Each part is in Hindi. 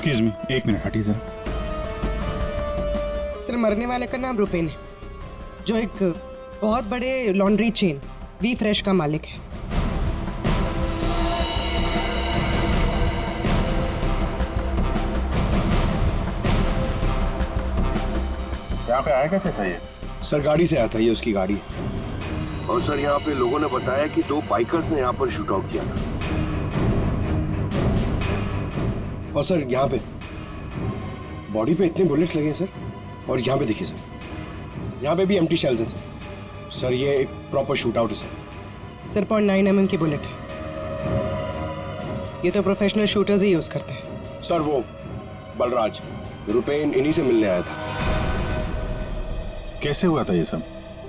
एक्सक्यूज मी, एक मिनट हटिए सर। सर, मरने वाले का नाम रुपेन है, जो एक बहुत बड़े लॉन्ड्री चेन वी फ्रेश का मालिक है। यहाँ पे आया कैसे था ये? सर गाड़ी से आया था, ये उसकी गाड़ी है। और सर यहाँ पे लोगों ने बताया कि 2 बाइकर्स ने यहाँ पर शूट आउट किया था। और सर यहाँ पे बॉडी पे इतने बुलेट्स लगे हैं सर, और यहाँ पे देखिए सर, यहाँ पे भी एम्प्टी शेल्स हैं सर। सर ये एक प्रॉपर शूट आउट है सर। सर 0.9 mm की बुलेट है। ये तो प्रोफेशनल शूटर्स ही यूज करते हैं। सर वो बलराज रुपेन इन्हीं से मिलने आया था। कैसे हुआ था ये सब?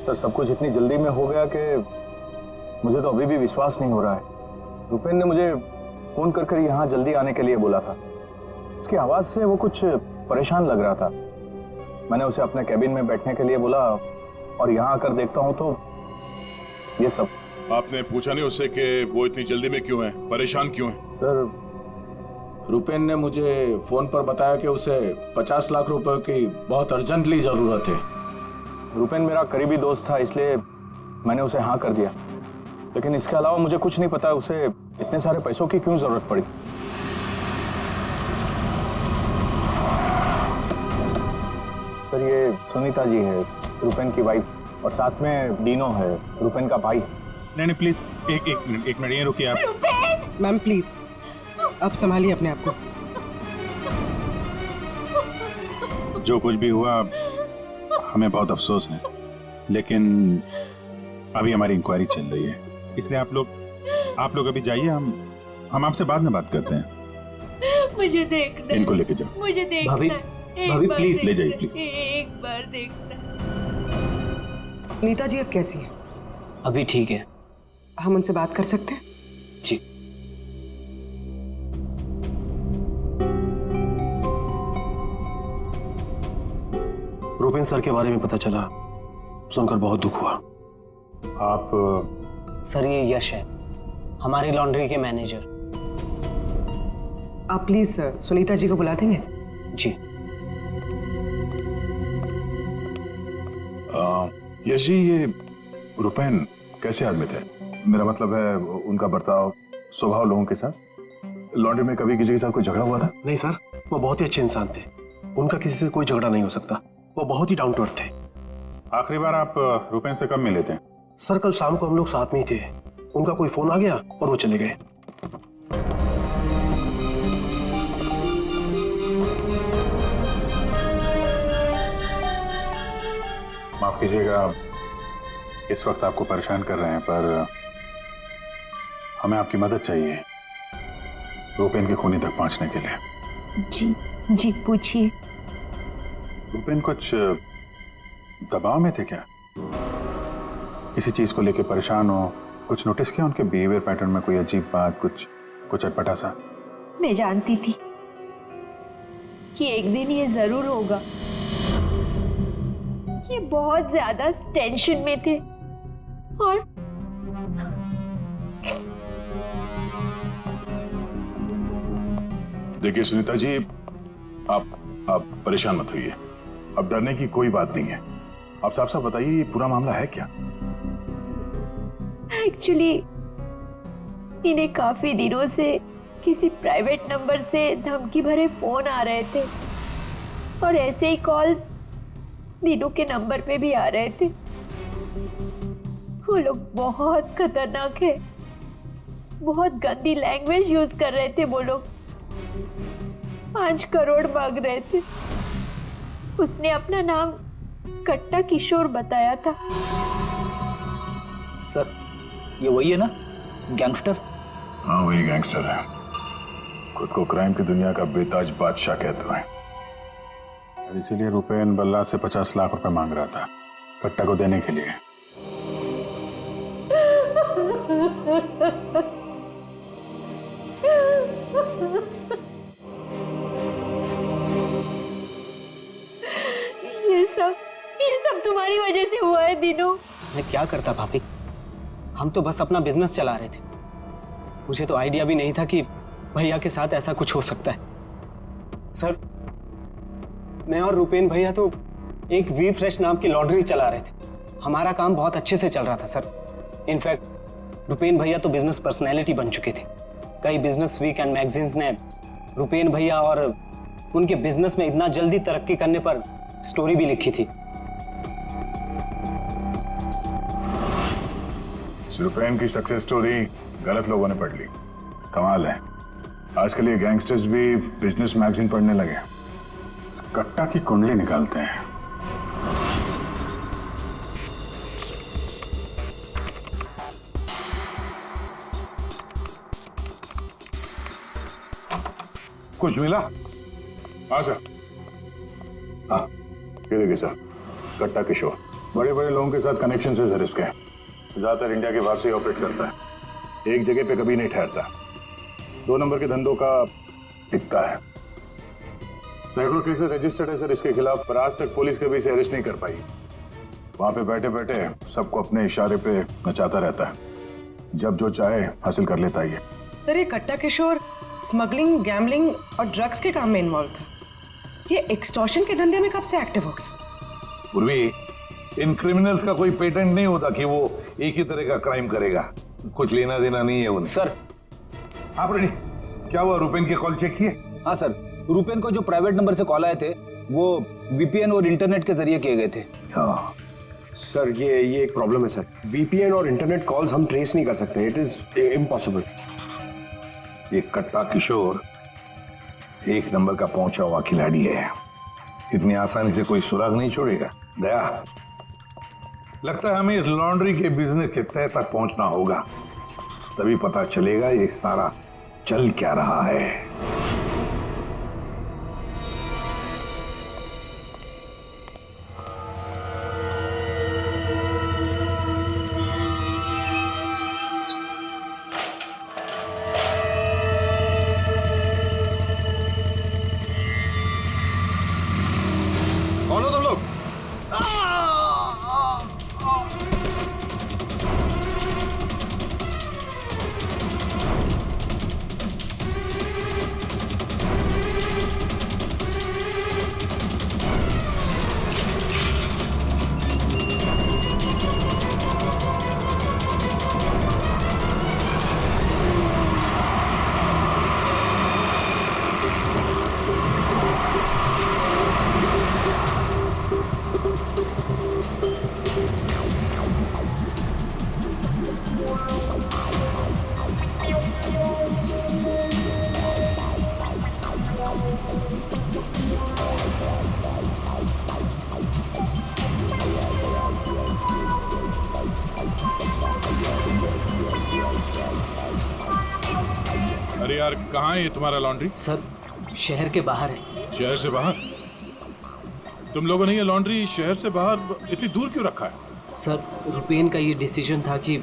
सर सब कुछ इतनी जल्दी में हो गया कि मुझे तो अभी भी विश्वास नहीं हो रहा है। रुपेन ने मुझे फोन कर यहाँ जल्दी आने के लिए बोला था। उसकी आवाज से वो कुछ परेशान लग रहा था। मैंने उसे अपने कैबिन में बैठने के लिए बोला और यहाँ आकर देखता हूँ तो ये सब। आपने पूछा नहीं उससे कि वो इतनी जल्दी में क्यों है, परेशान क्यों है? सर रुपेन ने मुझे फोन पर बताया कि उसे 50 लाख रुपए की बहुत अर्जेंटली जरूरत है। रुपेन मेरा करीबी दोस्त था, इसलिए मैंने उसे हाँ कर दिया। लेकिन इसके अलावा मुझे कुछ नहीं पता उसे इतने सारे पैसों की क्यों जरूरत पड़ी। सर ये सुनीता जी है, रुपेन की वाइफ, और साथ में डीनो है, रुपेन का भाई। नहीं प्लीज, एक मिनट ये रुकिए आप। मैम प्लीज, आप संभालिए अपने आप को। जो कुछ भी हुआ हमें बहुत अफसोस है, लेकिन अभी हमारी इंक्वायरी चल रही है, इसलिए आप लोग अभी जाइए, हम आपसे बाद में बात करते हैं। मुझे देखना, इनको लेके जाओ। मुझे देखना, भाभी प्लीज ले जाइए प्लीज। एक बार देखना। नीता जी अब कैसी है? अभी ठीक है। हम उनसे बात कर सकते हैं? जी। रुपेन सर के बारे में पता चला, सुनकर बहुत दुख हुआ। आप सर ये यश है, हमारी लॉन्ड्री के मैनेजर। आप प्लीज सुनीता जी को बुला देंगे? जी। यश जी, ये रुपेन कैसे आदमी थे? मेरा मतलब है उनका बर्ताव, स्वभाव लोगों के साथ। लॉन्ड्री में कभी किसी के साथ कोई झगड़ा हुआ था? नहीं सर, वो बहुत ही अच्छे इंसान थे, उनका किसी से कोई झगड़ा नहीं हो सकता। वो बहुत ही डाउन टू अर्थ थे। आखिरी बार आप रुपेन से कब मिले थे? सर कल शाम को हम लोग साथ में ही थे, उनका कोई फोन आ गया और वो चले गए। माफ कीजिएगा, इस वक्त आपको परेशान कर रहे हैं, पर हमें आपकी मदद चाहिए रुपेन के खूनी तक पहुंचने के लिए। जी पूछिए। रुपेन कुछ दबाव में थे क्या? किसी चीज को लेकर परेशान हो? कुछ नोटिस किया उनके बिहेवियर पैटर्न में? कोई अजीब बात, कुछ अटपटा सा? मैं जानती थी कि एक दिन ये जरूर होगा। ये बहुत ज्यादा टेंशन में थे और देखिए सुनीता जी, आप परेशान मत होइए। अब डरने की कोई बात नहीं है। आप साफ साफ बताइए, ये पूरा मामला है क्या? एक्चुअली इन्हें काफी दिनों से किसी प्राइवेट नंबर से धमकी भरे फोन आ रहे थे और ऐसे ही कॉल्स दीनू के नंबर पे भी आ रहे थे। वो लोग बहुत खतरनाक है, बहुत गंदी लैंग्वेज यूज कर रहे थे। वो लोग 5 करोड़ मांग रहे थे। उसने अपना नाम कट्टा किशोर बताया था। सर ये वही है ना, गैंगस्टर? हाँ वही गैंगस्टर है, खुद को क्राइम की दुनिया का बेताज बादशाह कहता है। इसीलिए रुपेन बल्ला से 50 लाख रुपए मांग रहा था कट्टा को देने के लिए। ये सब तुम्हारी वजह से हुआ है दीनू। मैं क्या करता भाभी, हम तो बस अपना बिजनेस चला रहे थे। मुझे तो आइडिया भी नहीं था कि भैया के साथ ऐसा कुछ हो सकता है। सर, मैं और रुपेन भैया तो एक वी फ्रेश नाम की लॉन्ड्री चला रहे थे। हमारा काम बहुत अच्छे से चल रहा था सर। इनफैक्ट रुपेन भैया तो बिजनेस पर्सनैलिटी बन चुके थे। कई बिजनेस वीक एंड मैगजीन्स ने रुपेन भैया और उनके बिजनेस में इतना जल्दी तरक्की करने पर स्टोरी भी लिखी थी। रुपेन की सक्सेस स्टोरी गलत लोगों ने पढ़ ली। कमाल है, आजकल ये गैंगस्टर्स भी बिजनेस मैगजीन पढ़ने लगे। इस कट्टा की कुंडली निकालते हैं। कुछ मिला? हाँ सर। हाँ, ये देखिए सर, कट्टा किशोर बड़े बड़े लोगों के साथ कनेक्शन से सर इसके। ज्यादातर इंडिया के बाहर से ऑपरेट करता है, एक जगह पे कभी नहीं ठहरता। 2 नंबर के धंधों का टिकता है। सैकड़ों केसेस रजिस्टर्ड है सर इसके खिलाफ, पर आज तक पुलिस कभी इसे अरेस्ट नहीं कर पाई। वहां पे बैठे बैठे सबको अपने इशारे पे नचाता रहता है, जब जो चाहे हासिल कर लेता है। सर, ये कट्टा किशोर स्मगलिंग, गैम्बलिंग और ड्रग्स के काम में इन्वॉल्व था। ये एक्सटॉर्शन के धंधे में कब से एक्टिव हो गया? पूर्वी, इन क्रिमिनल्स का कोई पेटेंट नहीं होता कि वो एक ही तरह का क्राइम करेगा। कुछ लेना देना नहीं है उन्हें। सर, आप रेडी? क्या हुआ, रुपेन के कॉल चेक किए? हाँ सर, रुपेन को जो प्राइवेट नंबर से कॉल आए थे वो वीपीएन और इंटरनेट के जरिए किए गए थे। हाँ सर, ये एक प्रॉब्लम है सर। वीपीएन और इंटरनेट कॉल्स हम ट्रेस नहीं कर सकते। It is impossible. ये कट्टा किशोर 1 नंबर का पहुंचा हुआ खिलाड़ी है। इतनी आसानी से कोई सुराग नहीं छोड़ेगा। दया, लगता है हमें इस लॉन्ड्री के बिजनेस के तह तक पहुंचना होगा, तभी पता चलेगा ये सारा चल क्या रहा है। कौन हो तुम लोग? अरे यार, कहाँ है ये तुम्हारा लॉन्ड्री? सर, शहर के बाहर है। शहर से बाहर? तुम लोगों ने ये लॉन्ड्री शहर से बाहर इतनी दूर क्यों रखा है? सर, रुपेन का ये डिसीजन था कि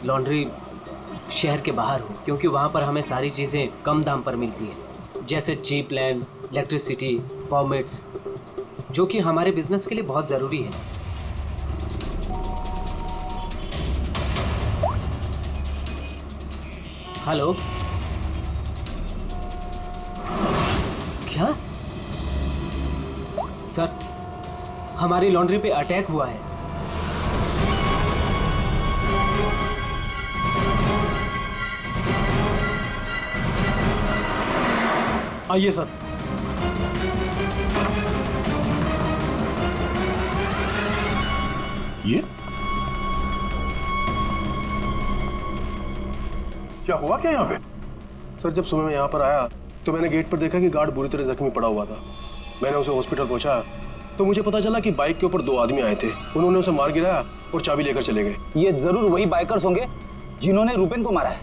लॉन्ड्री शहर के बाहर हो, क्योंकि वहाँ पर हमें सारी चीज़ें कम दाम पर मिलती हैं, जैसे चीप लैंड, इलेक्ट्रिसिटी, परमिट्स, जो कि हमारे बिजनेस के लिए बहुत ज़रूरी है। हेलो, क्या? सर, हमारी लॉन्ड्री पे अटैक हुआ है। आइए सर। ये क्या हुआ क्या यहाँ पे? सर, जब सुबह मैं यहाँ पर आया तो मैंने गेट पर देखा कि गार्ड बुरी तरह जख्मी पड़ा हुआ था। मैंने उसे हॉस्पिटल पहुंचाया तो मुझे पता चला कि बाइक के ऊपर 2 आदमी आए थे। उन्होंने उसे मार गिराया और चाबी लेकर चले गए। ये जरूर वही बाइकर्स होंगे जिन्होंने रुपेन को मारा है।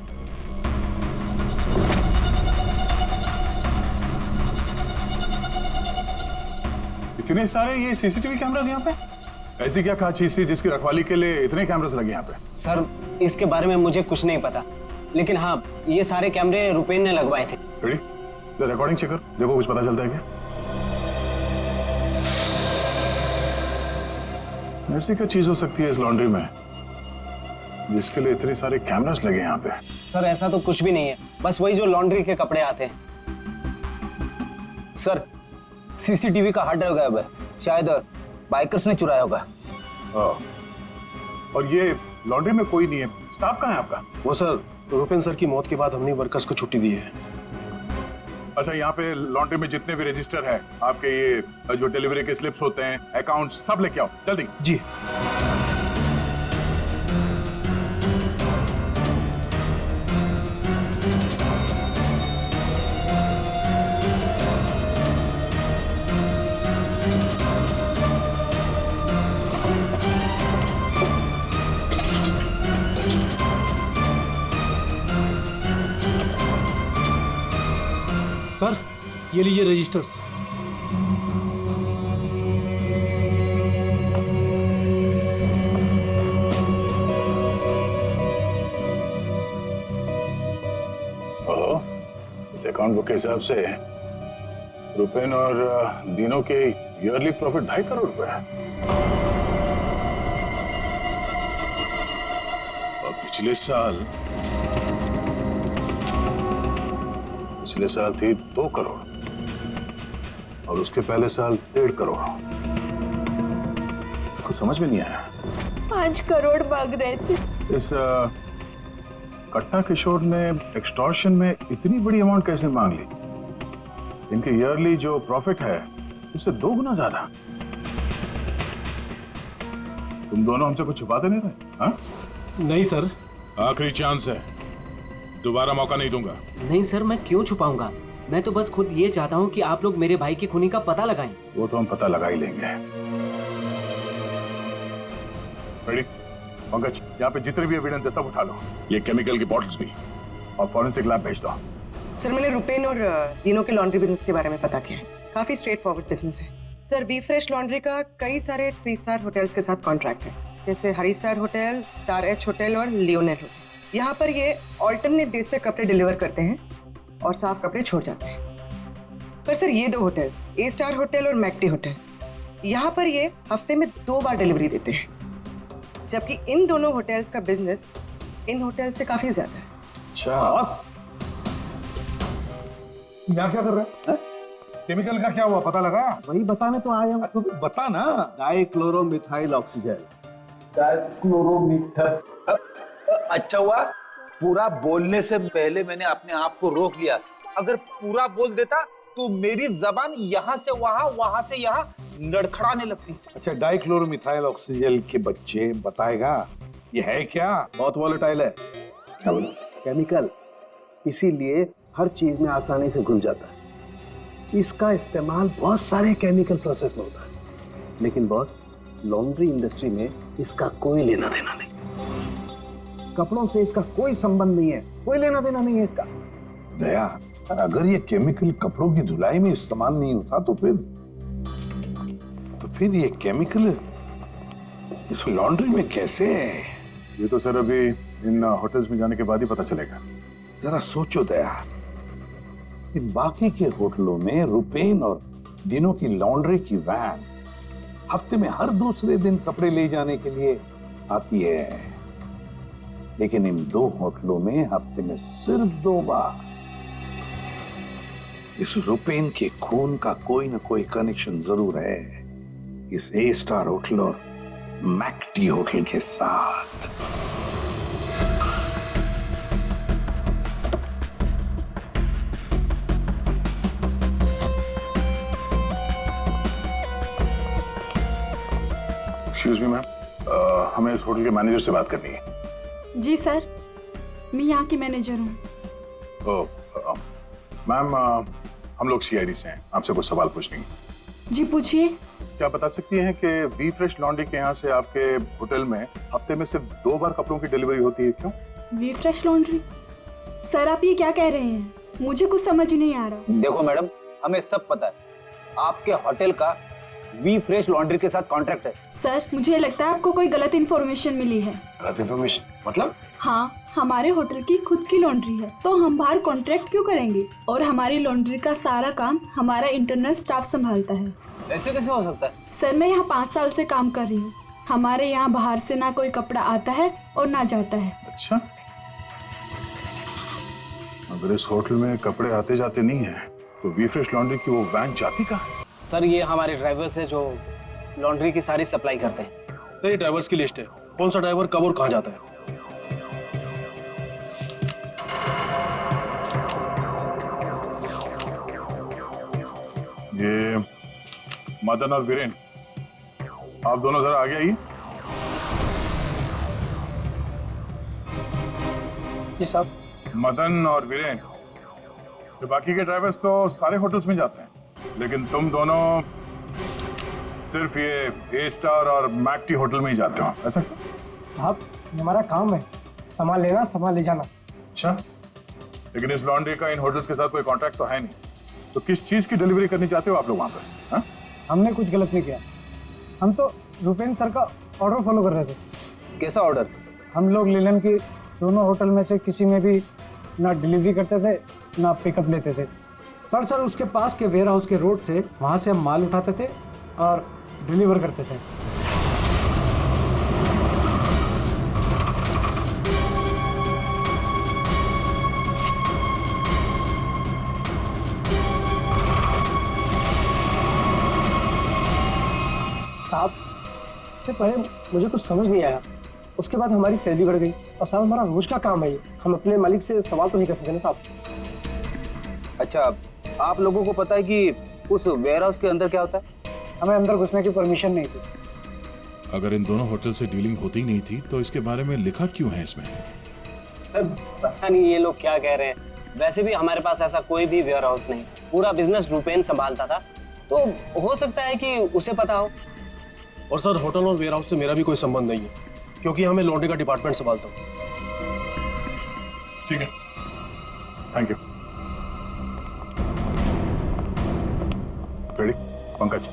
इतने सारे ये सीसीटीवी कैमरास यहाँ पे? ऐसी क्या खास चीज थी जिसकी रखवाली के लिए इतने कैमरास लगे यहाँ पे? सर, इसके बारे में मुझे कुछ नहीं पता, लेकिन हाँ, ये सारे कैमरे रुपेन ने लगवाए थे। रेडी? रिकॉर्डिंग चेक कर, देखो कुछ पता चलता है क्या? ऐसी क्या चीज हो सकती है इस लॉन्ड्री में जिसके लिए इतने सारे कैमरास लगे यहाँ पे? सर, ऐसा तो कुछ भी नहीं है, बस वही जो लॉन्ड्री के कपड़े आते हैं। सर, सीसीटीवी का हार्ड ड्राइव गायब है, शायद बाइकर्स ने चुराया होगा। और ये लॉन्ड्री में कोई नहीं है, स्टाफ कहाँ है आपका? वो सर, रुपेन सर की मौत के बाद हमने वर्कर्स को छुट्टी दी है। अच्छा, यहाँ पे लॉन्ड्री में जितने भी रजिस्टर है आपके, ये जो डिलीवरी के स्लिप्स होते हैं, अकाउंट, सब लेके आओ जल्दी। जी। सर, ये लीजिए रजिस्टर्स। इस अकाउंट बुक के हिसाब से रुपेन और दिनों के ईयरली प्रॉफिट 2.5 करोड़ रुपए है। और पिछले साल थी 2 करोड़ और उसके पहले साल 1.5 करोड़। कुछ समझ में नहीं आया। 5 करोड़ मांग रहे थे। इस कट्टा किशोर ने एक्सटॉर्शन में इतनी बड़ी अमाउंट कैसे मांग ली? इनके ईयरली जो प्रॉफिट है उससे 2 गुना ज्यादा। तुम दोनों हमसे कुछ छुपाते नहीं रहे? हाँ? नहीं सर। आखिरी चांस है, दोबारा मौका नहीं दूंगा। नहीं सर, मैं क्यों छुपाऊंगा? मैं तो बस खुद ये चाहता हूँ कि आप लोग मेरे भाई की खूनी का पता लगाएं। वो तो हम पता लगा ही लेंगे। रेडी? पंकज, यहाँ पे जितने भी एविडेंस है सब उठा लो, ये केमिकल की बॉटल्स भी, और फॉरेंसिक लैब भेज दो। सर, मैंने रुपेन और दिनों के लॉन्ड्री बिजनेस के बारे में पता किया है। काफी स्ट्रेट फॉरवर्ड बिजनेस है सर। वी फ्रेश लॉन्ड्री का कई सारे 3 स्टार होटल्स के साथ कॉन्ट्रैक्ट है, जैसे Hari star hotel, star H hotel और लियोनेल होटल। यहाँ पर ये ऑल्टरनेट डेज पे कपड़े डिलीवर करते हैं और साफ कपड़े छोड़ जाते हैं। पर सर, ये 2 होटल्स, ए स्टार होटल और मैक्टी होटल, यहाँ पर ये हफ्ते में 2 बार डिलीवरी देते हैं, जबकि इन दोनों होटल्स का बिजनेस इन होटल से काफी ज्यादा है। अच्छा, यहाँ क्या कर रहे हैं? केमिकल का क्या हुआ, पता लगा? वही बताने तो आया हूँ। तो बता ना। डाइक्लोरोमिथाइल ऑक्सीजन। अच्छा हुआ पूरा बोलने से पहले मैंने अपने आप को रोक लिया। अगर पूरा बोल देता तो मेरी जबान यहाँ से वहां, वहां से यहाँ लड़खड़ाने लगती। अच्छा, डाइक्लोरोमिथाइल ऑक्सीजन के बच्चे बताएगा ये है क्या? बहुत वॉलेटाइल है। क्या बोला? केमिकल, इसीलिए हर चीज में आसानी से घुल जाता है। इसका इस्तेमाल बहुत सारे केमिकल प्रोसेस में होता है, लेकिन बॉस, लॉन्ड्री इंडस्ट्री में इसका कोई लेना देना नहीं। कपड़ों से इसका कोई संबंध नहीं है, कोई लेना देना नहीं है इसका। दया, अगर ये केमिकल कपड़ों की धुलाई में इस्तेमाल नहीं होता तो फिर ये केमिकल इस लॉन्ड्री में कैसे? ये तो सर अभी इन होटल्स में जाने के बाद ही पता चलेगा। जरा सोचो दया, इन बाकी के होटलों में रुपेन और दिनों की लॉन्ड्री की वैन हफ्ते में हर दूसरे दिन कपड़े ले जाने के लिए आती है, लेकिन इन 2 होटलों में हफ्ते में सिर्फ 2 बार। इस रुपेन के खून का कोई ना कोई कनेक्शन जरूर है इस ए स्टार होटल और मैक्टी होटल के साथ। एक्सक्यूज मी मैम, हमें इस होटल के मैनेजर से बात करनी है। जी सर, मैं यहाँ की मैनेजर हूँ। मैम, हम लोग सीआईडी से हैं, आपसे कुछ सवाल पूछेंगे। जी पूछिए। क्या बता सकती हैं कि वी फ्रेश लॉन्ड्री के यहाँ से आपके होटल में हफ्ते में सिर्फ 2 बार कपड़ों की डिलीवरी होती है, क्यों? We fresh laundry? सर, आप ये क्या कह रहे हैं? मुझे कुछ समझ नहीं आ रहा। देखो मैडम, हमें सब पता है, आपके होटल का वी फ्रेश लॉन्ड्री के साथ कॉन्ट्रैक्ट है। सर, मुझे लगता है आपको कोई गलत इन्फॉर्मेशन मिली है। गलत इन्फॉर्मेशन मतलब? हाँ, हमारे होटल की खुद की लॉन्ड्री है, तो हम बाहर कॉन्ट्रैक्ट क्यों करेंगे? और हमारी लॉन्ड्री का सारा काम हमारा इंटरनल स्टाफ संभालता है। ऐसे कैसे हो सकता है? सर, मैं यहाँ 5 साल से काम कर रही हूँ। हमारे यहाँ बाहर से ना कोई कपड़ा आता है और ना जाता है। अच्छा, अगर इस होटल में कपड़े आते जाते नहीं है तो वी फ्रेश लॉन्ड्री की वो वैन जाती कहाँ है? सर ये हमारे ड्राइवर्स है जो लॉन्ड्री की सारी सप्लाई करते हैं। सर ये ड्राइवर्स की लिस्ट है, कौन सा ड्राइवर कब और कहाँ जाता है। ये मदन और वीरेन, आप दोनों जरा आगे आइए। जी साहब। मदन और वीरेन, ये बाकी के ड्राइवर्स तो सारे होटल्स में जाते हैं, लेकिन तुम दोनों सिर्फ ये ए स्टार और मैकटी होटल में ही जाते हो, ऐसा क्यों? साहब हमारा काम है, सामान लेना सामान ले जाना। अच्छा, लेकिन इस लॉन्ड्री का इन होटल्स के साथ कोई कॉन्ट्रैक्ट तो है नहीं, तो किस चीज की डिलीवरी करनी चाहते हो आप लोग वहां पर? हाँ? हमने कुछ गलत नहीं किया, हम तो रुपेन सर का ऑर्डर फॉलो कर रहे थे। कैसा ऑर्डर? हम लोग लीलन की दोनों होटल में से किसी में भी ना डिलीवरी करते थे ना पिकअप लेते थे, पर सर उसके पास के वेयर हाउस के रोड से वहाँ से हम माल उठाते थे और डिलीवर करते थे। साहब इससे पहले मुझे कुछ समझ नहीं आया, उसके बाद हमारी सैलरी बढ़ गई और साहब हमारा रोज का काम है ये, हम अपने मालिक से सवाल तो नहीं कर सकते ना साहब। अच्छा, आप लोगों को पता है कि उस वेयर हाउस के अंदर क्या होता है? हमें अंदर घुसने की परमिशन नहीं थी। अगर इन दोनों होटल से डीलिंग होती नहीं थी तो इसके बारे में लिखा क्यों है इसमें? सर पता नहीं ये लोग क्या कह रहे हैं, वैसे भी हमारे पास ऐसा कोई भी वेयर हाउस नहीं, पूरा बिजनेस रुपेन संभालता था, तो हो सकता है कि उसे पता हो। और सर होटल और वेयर हाउस से मेरा भी कोई संबंध नहीं है, क्योंकि हमें लॉन्ड्री का डिपार्टमेंट संभालता हूँ। ठीक है, थैंक यू। रेडी? पंकज,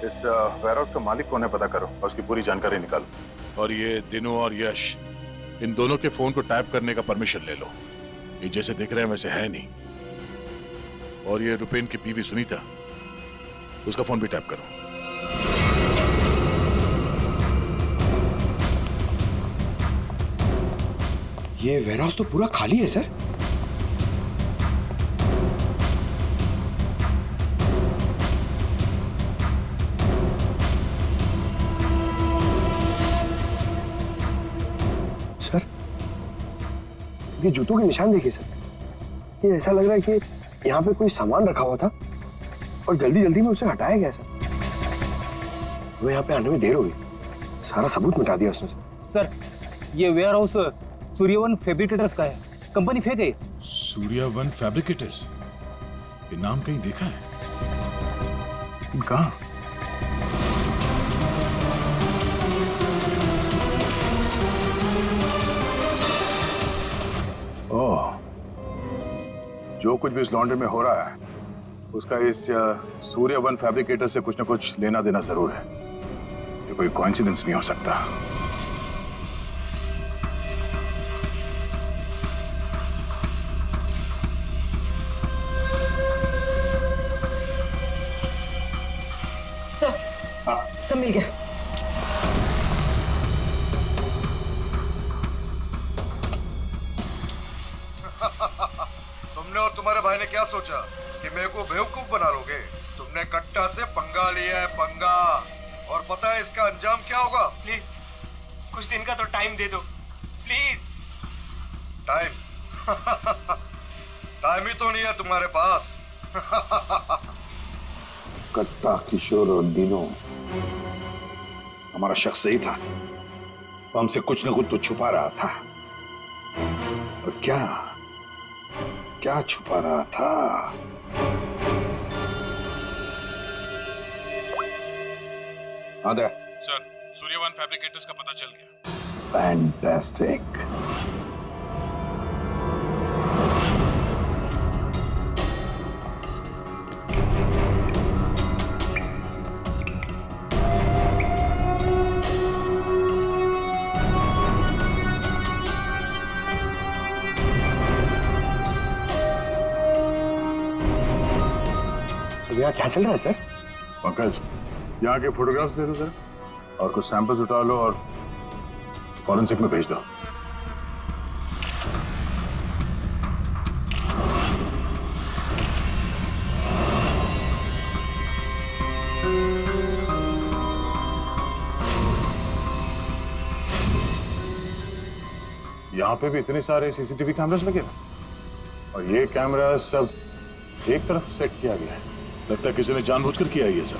इस वेयर हाउस का मालिक कौन है पता करो और उसकी पूरी जानकारी निकालो। और ये दिनू और यश, इन दोनों के फोन को टैप करने का परमिशन ले लो, ये जैसे दिख रहे हैं वैसे है नहीं। और ये रुपेन की बीवी सुनीता, उसका फोन भी टैप करो। ये वेयर हाउस तो पूरा खाली है सर। सर ये जूतों के निशान देखिए सर, ये ऐसा लग रहा है कि यहाँ पे कोई सामान रखा हुआ था और जल्दी जल्दी में उसे हटाया गया सर। हमें यहाँ पे आने में देर हो गई, सारा सबूत मिटा दिया उसने सर। ये वेयर हाउस सूर्यवन फैब्रिकेटर्स का है, कंपनी फेक है। सूर्यवन फैब्रिकेटर्स, ये नाम कहीं देखा है? कहाँ? ओह, जो कुछ भी इस लॉन्ड्री में हो रहा है उसका इस सूर्यवन फैब्रिकेटर से कुछ ना कुछ लेना देना जरूर है। ये कोई कोइंसिडेंस नहीं हो सकता। सब मिल गया। तुमने और तुम्हारे भाई ने क्या सोचा कि मेरे को बेवकूफ बना लोगे? तुमने कट्टा से पंगा लिया है, पंगा। और पता है इसका अंजाम क्या होगा? प्लीज कुछ दिन का तो टाइम दे दो प्लीज। टाइम? टाइम ही तो नहीं है तुम्हारे पास। कट्टा, किशोर और दिनों हमारा शख्स सही था, वो हमसे कुछ न कुछ तो छुपा रहा था। और क्या क्या छुपा रहा था? आदे सर, सूर्यवन फैब्रिकेटर्स का पता चल गया। फैंटास्टिक। यहाँ क्या चल रहा है सर? पंकज, यहाँ के फोटोग्राफ्स दे दो सर, और कुछ सैंपल्स उठा लो और फॉरेंसिक में भेज दो। यहाँ पे भी इतने सारे सीसीटीवी कैमरास लगे ना, और ये कैमरा सब एक तरफ सेट किया गया है। लगता है किसी ने जानबूझकर किया है ये सब।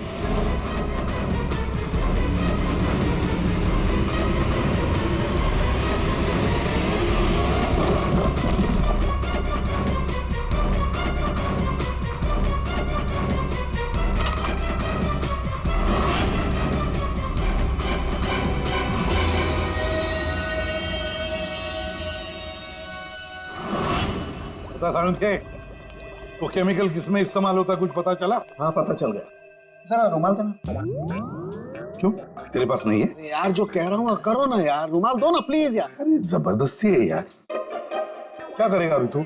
पता सारुण के वो केमिकल किसमें इस्तेमाल होता कुछ पता चला? हाँ पता चल गया। जरा रुमाल देना। क्यों तेरे पास नहीं है? यार जो कह रहा हूँ करो ना यार, रुमाल दो ना प्लीज यार। अरे जबरदस्ती है यार। क्या करेगा अभी तू?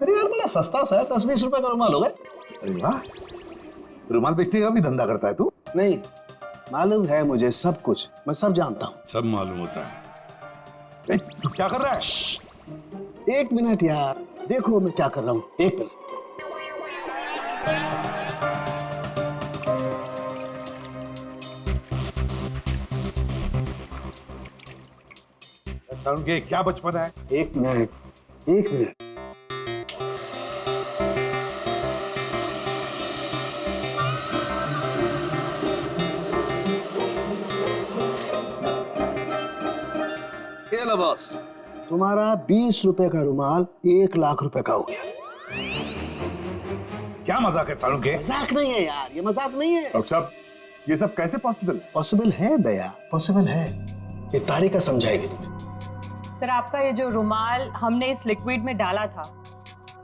अरे यार बड़ा सस्ता सा है, 10-20 रुपए का रुमाल होगा। अरे वाह, रुमाल बेचने का भी धंधा करता है तू? नहीं, मालूम है मुझे सब कुछ, मैं सब जानता हूँ। सब मालूम होता है। तू क्या कर रहा है? 1 मिनट यार, देखो मैं क्या कर रहा हूँ। 1 मिनट। सारुण के क्या बचपन है? 1 मिनट, 1 मिनट। लो बॉस, तुम्हारा 20 रुपए का रुमाल 1 लाख रुपए का हो गया। क्या मजाक है सारुण के? मजाक नहीं है यार, ये मजाक नहीं है। डॉक्टर साहब, ये सब कैसे पॉसिबल है? पॉसिबल है भैया, पॉसिबल है। ये तारिका समझाएगी तुम्हें। सर आपका ये जो रुमाल हमने इस लिक्विड में डाला था,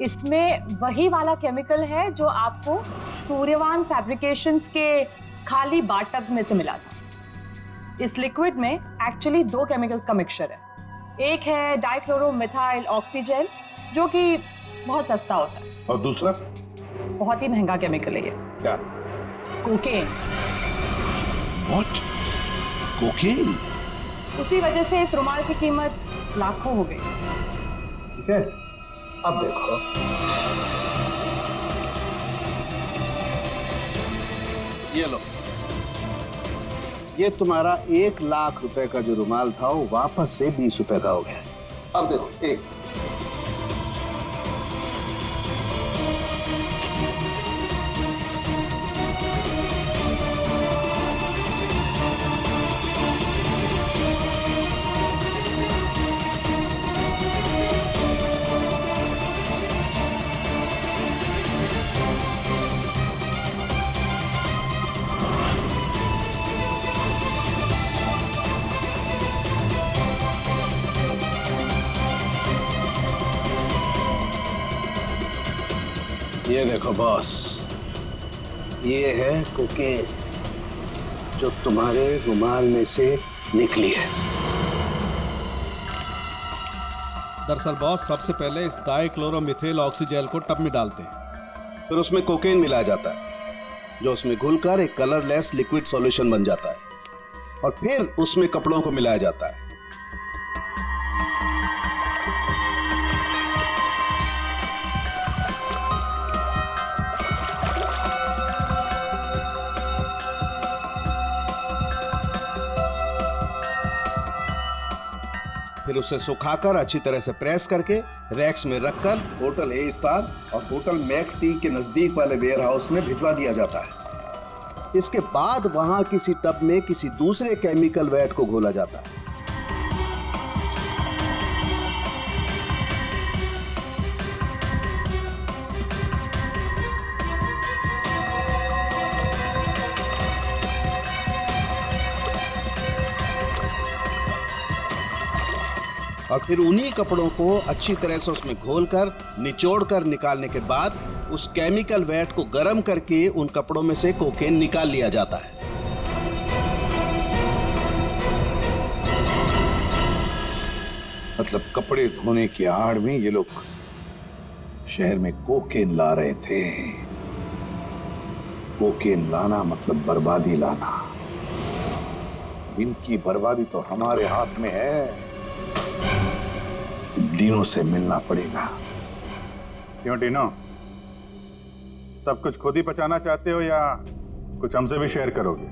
इसमें वही वाला केमिकल है जो आपको सूर्यवान फैब्रिकेशंस के खाली बाथटब्स में से मिला था। इस लिक्विड में एक्चुअली 2 केमिकल्स का मिक्सचर है। एक है डाइक्लोरोमिथाइल ऑक्सीजेल जो कि बहुत सस्ता होता है, और दूसरा बहुत ही महंगा केमिकल है ये। क्या? कोकेन। व्हाट? कोकेन? उसी वजह से इस रुमाल की कीमत लाखों हो गई। ठीक है, अब देखो। ये लो, ये तुम्हारा 1 लाख रुपए का जो रुमाल था वो वापस से 20 रुपए का हो गया। अब देखो, एक ये देखो बॉस, ये है कोकेन जो तुम्हारे रुमाल में से निकली है। दरअसल बॉस, सबसे पहले इस डाइक्लोरोमिथाइल ऑक्सीजेल को टब में डालते हैं, फिर उसमें कोकेन मिलाया जाता है जो उसमें घुलकर एक कलरलेस लिक्विड सॉल्यूशन बन जाता है, और फिर उसमें कपड़ों को मिलाया जाता है। फिर उसे सुखाकर अच्छी तरह से प्रेस करके रैक्स में रखकर होटल ए स्टार और होटल मैक टी के नजदीक वाले वेयर हाउस में भिजवा दिया जाता है। इसके बाद वहां किसी टब में किसी दूसरे केमिकल वैट को घोला जाता है। और फिर उन्हीं कपड़ों को अच्छी तरह से उसमें घोलकर निचोड़कर निकालने के बाद उस केमिकल वैट को गर्म करके उन कपड़ों में से कोकेन निकाल लिया जाता है। मतलब कपड़े धोने की आड़ में ये लोग शहर में कोकेन ला रहे थे। कोकेन लाना मतलब बर्बादी लाना। इनकी बर्बादी तो हमारे हाथ में है। डीनो से मिलना पड़ेगा। क्यों डीनो, सब कुछ खुद ही पचाना चाहते हो या कुछ हमसे भी शेयर करोगे?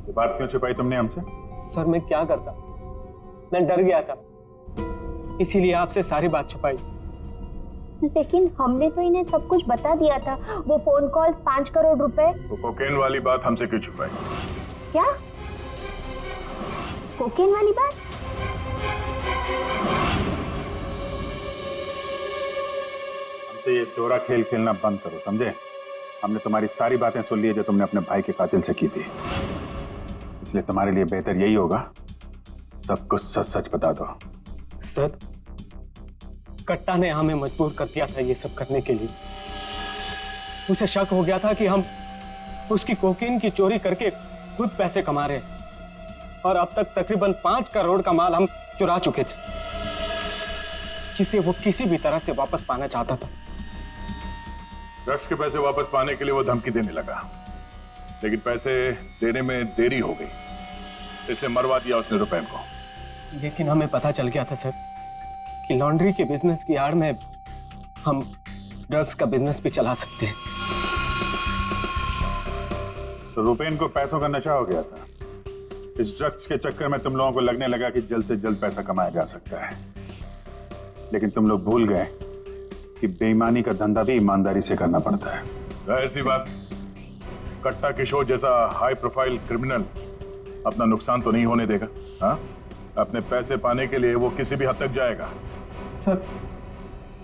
ये बात क्यों छुपाई तुमने हमसे? सर मैं क्या करता, मैं डर गया था, इसीलिए आपसे सारी बात छुपाई। लेकिन हमने तो इन्हें सब कुछ बता दिया था। वो फोन कॉल्स, 5 करोड़ रुपए। तो कोकेन वाली बात हमसे क्यों छुपाई? क्या कोकेन वाली बात? हमसे ये दोहरा खेल खेलना बंद करो, समझे? हमने तुम्हारी सारी बातें सुन ली जो तुमने अपने भाई के कातिल से की थी, इसलिए तुम्हारे लिए बेहतर यही होगा सब कुछ सच सच बता दो। सर, कट्टा ने हमें मजबूर कर दिया था ये सब करने के लिए। उसे शक हो गया था कि हम उसकी कोकीन की चोरी करके खुद पैसे कमा रहे हैं और अब तक तकरीबन 5 करोड़ का माल हम चुरा चुके थे, जिसे वो किसी भी तरह से वापस पाना चाहता था। ड्रग्स के पैसे वापस पाने के लिए वो धमकी देने लगा, लेकिन पैसे देने में देरी हो गई, इसलिए मरवा दिया उसने रुपैन को। लेकिन हमें पता चल गया था सर कि लॉन्ड्री के बिजनेस की आड़ में हम ड्रग्स का बिजनेस भी चला सकते हैं। तो रुपैन को पैसों का नशा हो गया था। इस ड्रग्स के चक्कर में तुम लोगों को लगने लगा कि जल्द से जल्द पैसा कमाया जा सकता है, लेकिन तुम लोग भूल गए कि बेईमानी का धंधा भी ईमानदारी से करना पड़ता है। जाहिर सी बात, कट्टा किशोर जैसा हाई प्रोफाइल क्रिमिनल अपना नुकसान तो नहीं होने देगा। हाँ, अपने पैसे पाने के लिए वो किसी भी हद तक जाएगा। सर,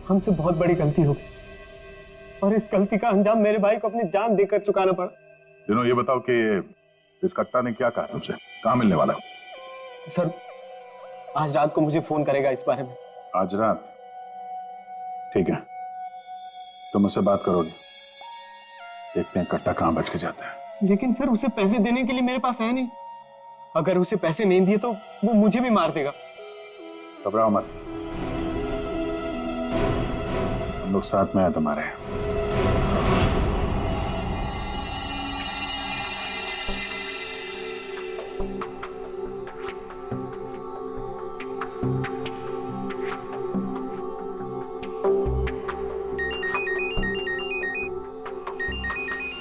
हमसे बहुत बड़ी गलती हो गई और इस गलती का अंजाम मेरे भाई को अपनी जान देकर चुकाना पड़ा। दिनों, ये बताओ कि इस कट्टा ने क्या कहा तुमसे? कहाँ मिलने वाला? सर, आज रात को मुझे फोन करेगा इस बारे में। आज रात? ठीक है, तुम मुझसे बात करोगे, देखते हैं कट्टा कहाँ बच के जाता है। लेकिन सर, उसे पैसे देने के लिए मेरे पास है नहीं। अगर उसे पैसे नहीं दिए तो वो मुझे भी मार देगा। घबराओ मत, हम लोग साथ में हैं तुम्हारे।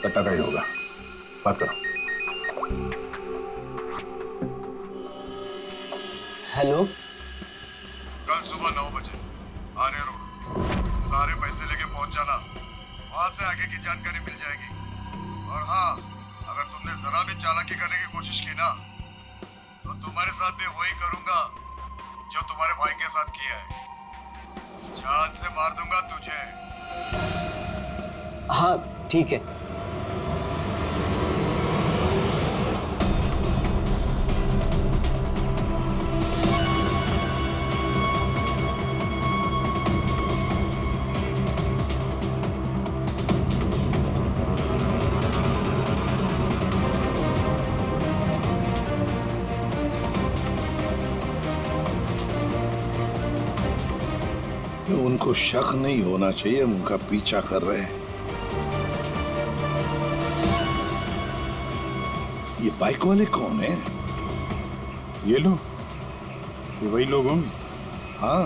कट्टा का ही होगा, बात करो। हेलो, कल सुबह 9 बजे आर्य रोड, सारे पैसे लेके पहुंच जाना, वहां से आगे की जानकारी मिल जाएगी। और हाँ, अगर तुमने जरा भी चालाकी करने की कोशिश की ना, तो तुम्हारे साथ भी वही करूंगा जो तुम्हारे भाई के साथ किया है। जान से मार दूंगा तुझे। हाँ ठीक है। उनको शक नहीं होना चाहिए, उनका पीछा कर रहे हैं। ये बाइक वाले कौन है? ये लोग, ये वही लोग होंगे। हाँ,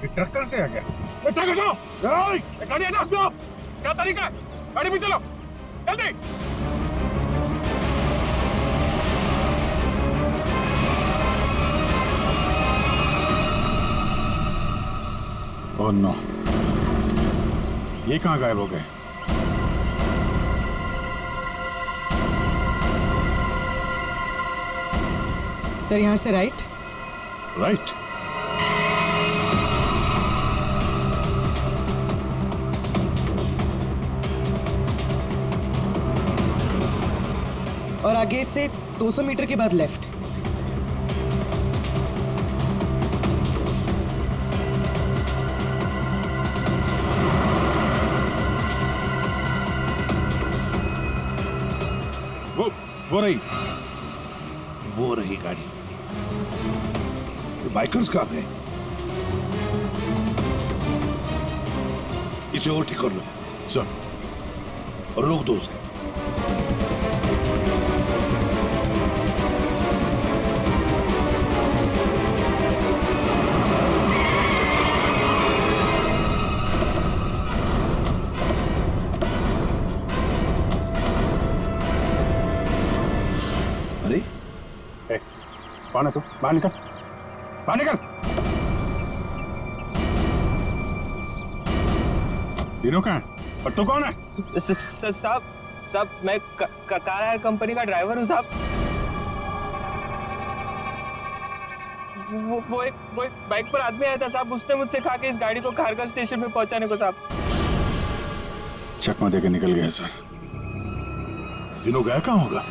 ट्रक कहाँ से आ गया? ट्रक हटाओ! गाड़ी हटाओ! क्या तरीका है? गाड़ी में चलो, जल्दी! ओह नो, ये कहाँ गायब हो गए? सर, यहाँ से राइट। राइट? और आगे से 200 मीटर के बाद लेफ्ट। वो रही वो रही गाड़ी। ये बाइकर्स कहाँ गए? इसे और ठीक कर लो सर, और रोक दो उसे। अरे कौन है तू? बाहर निकल, बाहर निकल। तीनों कहाँ है? और तू कौन है? साहब मैं कार हायर कंपनी का ड्राइवर हूँ साहब। वो एक बाइक पर आदमी आया था साहब, उसने मुझसे कहा कि इस गाड़ी को खारगर स्टेशन में पहुंचाने को साहब। चकमा देके निकल गया सर। तीनों गया कहाँ होगा?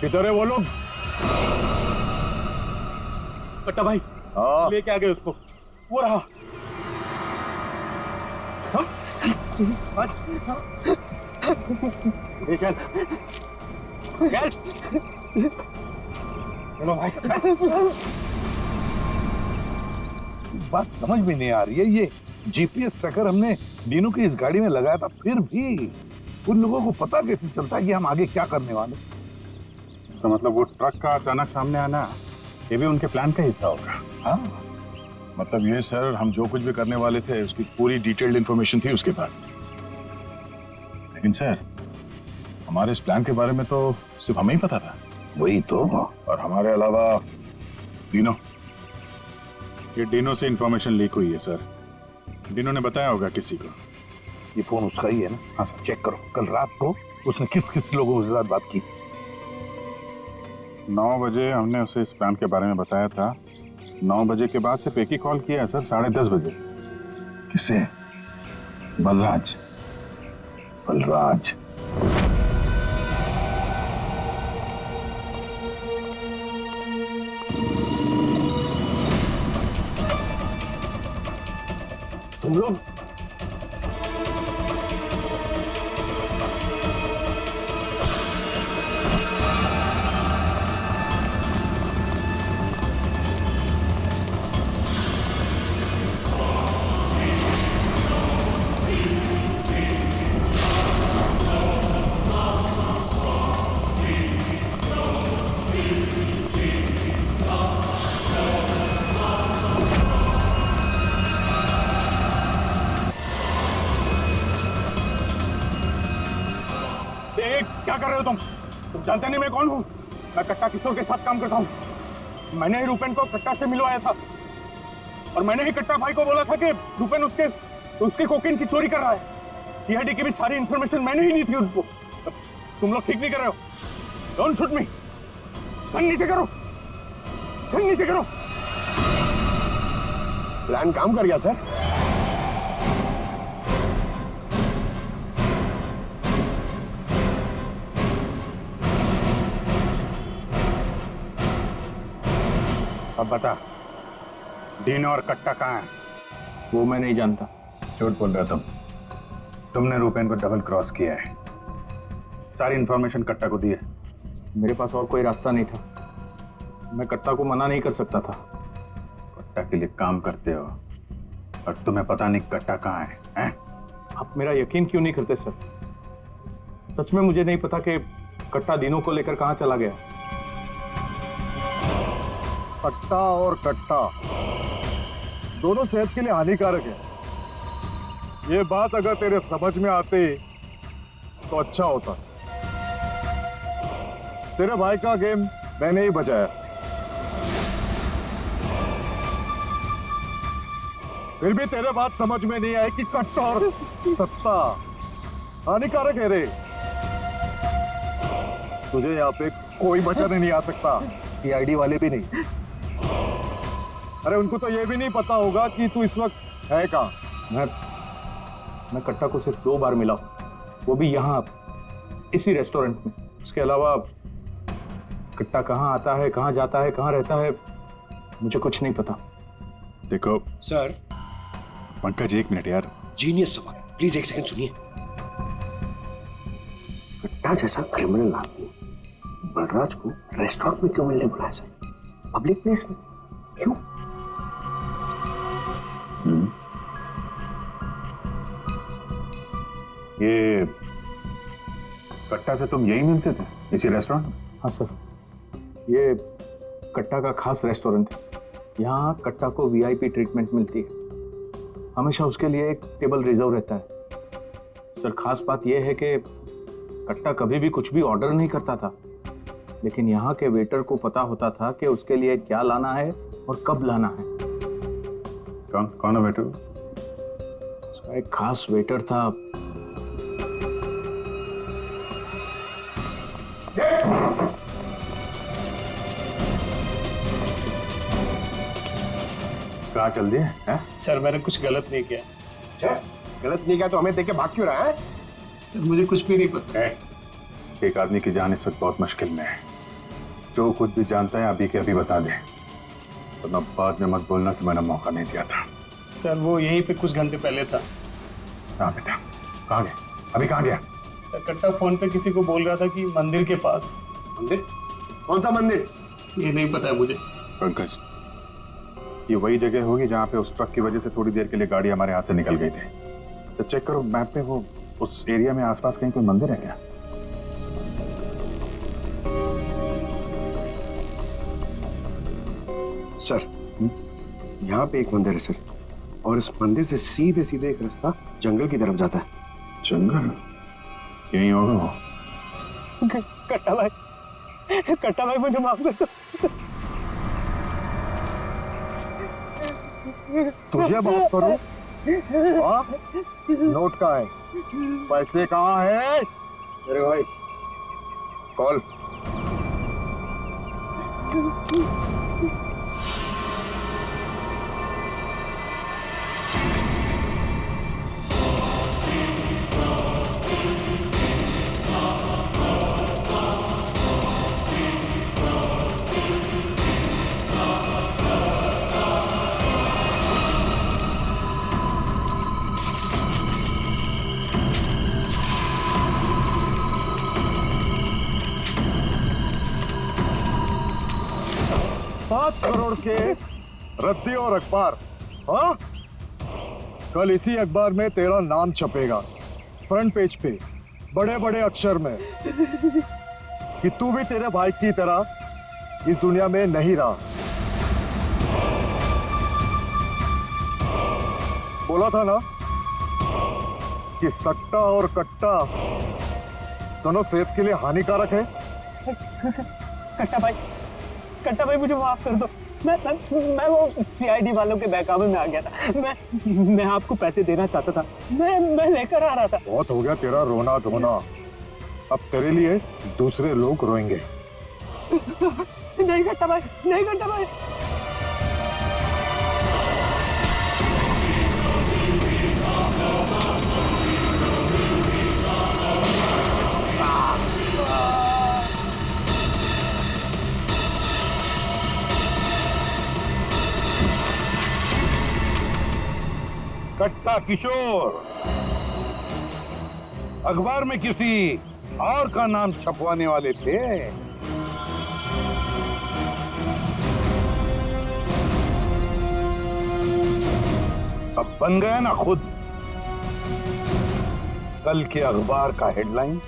किधर है वो लोग? कट्टा भाई लेके आ गए उसको, वो रहा। चल चल चलो भाई। बात समझ में नहीं आ रही है, ये जीपीएस ट्रैकर हमने दीनू की इस गाड़ी में लगाया था, फिर भी उन लोगों को पता कैसे चलता है कि हम आगे क्या करने वाले? तो मतलब वो ट्रक का अचानक सामने आना ये भी उनके प्लान का हिस्सा होगा? हाँ, मतलब ये सर, हम जो कुछ भी करने वाले थे उसकी पूरी डिटेल्ड इंफॉर्मेशन थी उसके पास। लेकिन सर, हमारे इस प्लान के बारे में तो सिर्फ हमें ही पता था। वही तो। और हमारे अलावा डीनो, ये डीनो से इंफॉर्मेशन लीक हुई है सर। डीनो ने बताया होगा किसी को। ये फोन उसका ही है ना? हाँ सर। चेक करो कल रात को उसने किस किस लोगों के साथ बात की। 9 बजे हमने उसे इस प्लान के बारे में बताया था। 9 बजे के बाद सिर्फ एक ही कॉल किया है सर, 10:30 बजे। किसे? बलराज। बलराज तुम लोग क्या कर रहे हो तुम जानते नहीं मैं कौन हूँ? मैं कट्टा किशोर के साथ काम करता हूँ। मैंने ही रूपेन को कट्टा से मिलवाया था और मैंने ही कट्टा भाई को बोला था कि रूपेन उसके कोकीन की चोरी कर रहा है। सीआईडी की भी सारी इंफॉर्मेशन मैंने ही दी थी उनको। तुम लोग ठीक नहीं कर रहे हो। Don't shoot me. गन नीचे करो, गन नीचे करो। प्लान काम कर गया सर। अब बता, डीनो और कट्टा कहाँ है? वो मैं नहीं जानता। झूठ बोल रहे हो तुमने रूपेन को डबल क्रॉस किया है। सारी इंफॉर्मेशन कट्टा को दी है। मेरे पास और कोई रास्ता नहीं था। मैं कट्टा को मना नहीं कर सकता था। कट्टा के लिए काम करते हो और तुम्हें पता नहीं कट्टा कहाँ है, हैं? आप मेरा यकीन क्यों नहीं करते सर? सच में मुझे नहीं पता कि कट्टा दिनों को लेकर कहाँ चला गया। कट्टा और कट्टा दोनों सेहत के लिए हानिकारक है। ये बात अगर तेरे समझ में आती तो अच्छा होता। तेरे भाई का गेम मैंने ही बचाया, फिर भी तेरे बात समझ में नहीं आई कि कट्टा और सत्ता हानिकारक है रे। तुझे यहाँ पे कोई बचाने नहीं आ सकता, सीआईडी वाले भी नहीं। अरे उनको तो ये भी नहीं पता होगा कि तू इस वक्त है कहाँ। मैं कट्टा को सिर्फ 2 बार मिला हूं, वो भी यहाँ इसी रेस्टोरेंट में। उसके अलावा कट्टा कहाँ आता है, कहाँ जाता है, कहाँ रहता है, मुझे कुछ नहीं पता। देखो सर। पंकज, 1 मिनट यार। जीनियस सवाल, प्लीज 1 सेकंड सुनिए। कट्टा जैसा क्रिमिनल आदमी बलराज को रेस्टोरेंट में क्यों मिलने बुलाया सर? पब्लिक प्लेस में क्यों? ये कट्टा से तुम यही मिलते थे, इसी रेस्टोरेंट? हाँ सर, ये कट्टा का खास रेस्टोरेंट है। यहाँ कट्टा को वीआईपी ट्रीटमेंट मिलती है। हमेशा उसके लिए एक टेबल रिजर्व रहता है। सर, खास बात यह है कि कट्टा कभी भी कुछ भी ऑर्डर नहीं करता था, लेकिन यहाँ के वेटर को पता होता था कि उसके लिए क्या लाना है और कब लाना है। कौन है वेटर? एक खास वेटर था। कहाँ चल दिए हैं? सर मैंने कुछ गलत नहीं किया। अच्छा, गलत नहीं किया तो हमें देख के भाग क्यों रहा है? मुझे कुछ भी नहीं पता। एक आदमी की जान इस वक्त बहुत मुश्किल में है। जो कुछ भी जानता है अभी के अभी बता दे, वरना बाद में मत बोलना कि मैंने मौका नहीं दिया था। सर वो यहीं पे कुछ घंटे पहले था। कहाँ पे था? कहाँ गया? अभी कहाँ गया? सर कट्टा फोन पे किसी को बोल रहा था कि मंदिर के पास। मंदिर? कौन सा मंदिर? ये नहीं पता है मुझे। पंकज, ये वही जगह होगी जहाँ पे उस ट्रक की वजह से थोड़ी देर के लिए गाड़ी हमारे हाथ से निकल गई थी। तो चेक करो मैप पे, वो उस एरिया में आसपास कहीं कोई मंदिर है क्या? सर, यहाँ पे एक मंदिर है सर, और इस मंदिर से सीधे सीधे एक रास्ता जंगल की तरफ जाता है। जंगल? यही होगा वो। कट्टा भाई मुझे माफ कर दो। तुझे माफ करूं? नोट कहाँ है? पैसे कहाँ है? अरे भाई, कॉल। $5 करोड़ के रद्दी और अखबार। हाँ, कल इसी अखबार में तेरा नाम छपेगा, फ्रंट पेज पे बड़े बड़े अक्षर में, कि तू भी तेरे भाई की तरह इस दुनिया में नहीं रहा। बोला था ना कि सट्टा और कट्टा दोनों सेहत के लिए हानिकारक है। कट्टा भाई मुझे माफ कर दो। मैं वो सीआईडी वालों के बहकावे में आ गया था। मैं आपको पैसे देना चाहता था। मैं लेकर आ रहा था। बहुत हो गया तेरा रोना धोना, अब तेरे लिए दूसरे लोग रोएंगे। नहीं कट्टा भाई, नहीं कट्टा भाई। कट्टा किशोर अखबार में किसी और का नाम छपवाने वाले थे। अब बन गया ना खुद। कल के अखबार का हेडलाइन